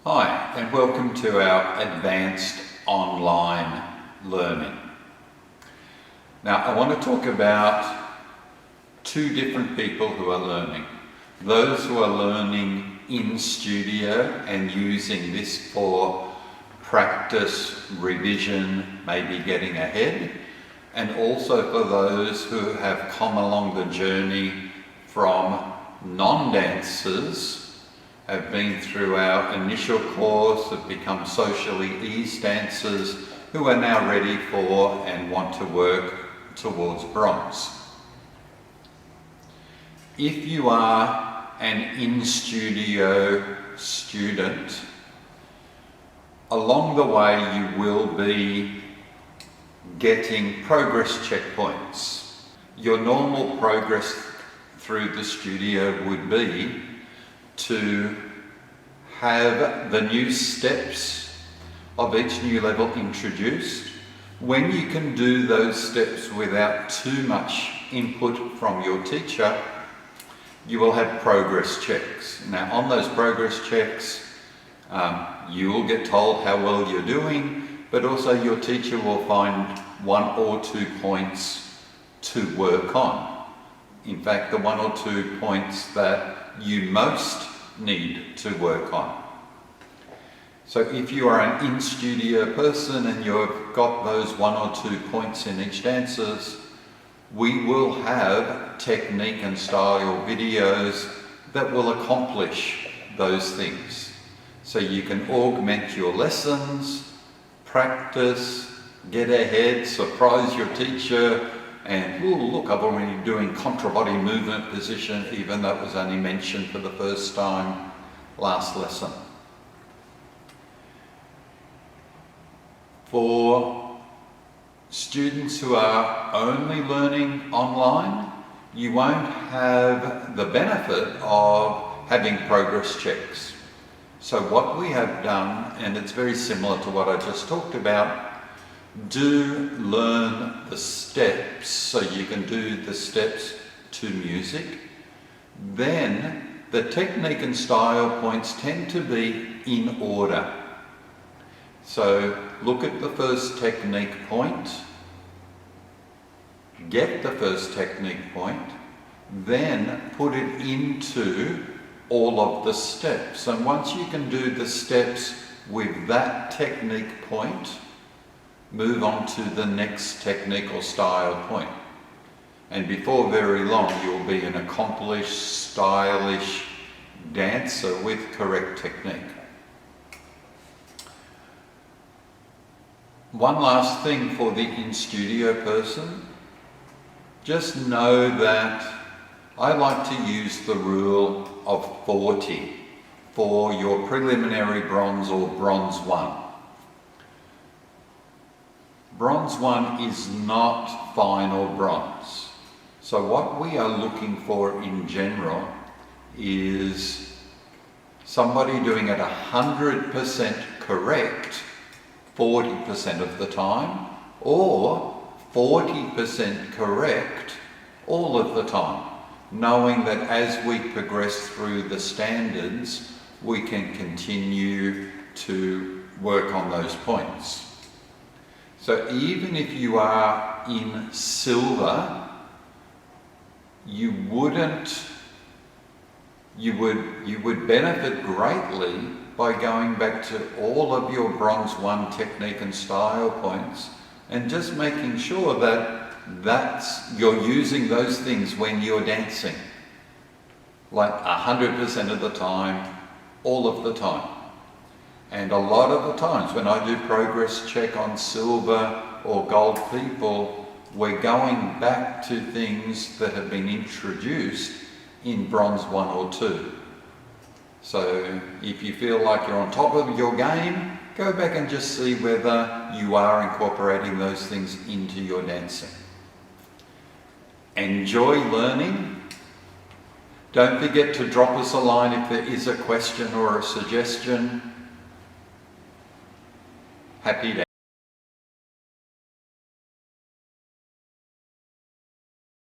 Hi, and welcome to our advanced online learning. Now, I want to talk about two different people who are learning. Those who are learning in studio and using this for practice, revision, maybe getting ahead, and also for those who have come along the journey from non-dancers, have been through our initial course, have become socially eased dancers who are now ready for and want to work towards bronze. If you are an in-studio student, along the way you will be getting progress checkpoints. Your normal progress through the studio would be to have the new steps of each new level introduced. When you can do those steps without too much input from your teacher, you will have progress checks. Now, on those progress checks, you will get told how well you're doing, but also your teacher will find 1 or 2 points to work on. In fact, the 1 or 2 points that you most need to work on. So if you are an in-studio person and you've got those 1 or 2 points in each dancers, we will have technique and style videos that will accomplish those things. So you can augment your lessons, practice, get ahead, surprise your teacher, and ooh, look, I'm already doing contra body movement position, even though it was only mentioned for the first time last lesson. For students who are only learning online, you won't have the benefit of having progress checks. So what we have done, and it's very similar to what I just talked about, do learn the steps so you can do the steps to music. Then the technique and style points tend to be in order. So look at the first technique point, get the first technique point, then put it into all of the steps. And once you can do the steps with that technique point, move on to the next technique or style point. And before very long, you'll be an accomplished, stylish dancer with correct technique. One last thing for the in-studio person, just know that I like to use the rule of 40 for your preliminary bronze or bronze 1. Bronze 1 is not final bronze. So what we are looking for in general is somebody doing it 100% correct 40% of the time, or 40% correct all of the time, knowing that as we progress through the standards, we can continue to work on those points. So even if you are in silver, you would benefit greatly by going back to all of your bronze 1 technique and style points and just making sure that you're using those things when you're dancing, like 100% of the time, all of the time. And a lot of the times when I do progress check on silver or gold people, we're going back to things that have been introduced in bronze 1 or 2. So if you feel like you're on top of your game, go back and just see whether you are incorporating those things into your dancing. Enjoy learning. Don't forget to drop us a line if there is a question or a suggestion. Happy dancing.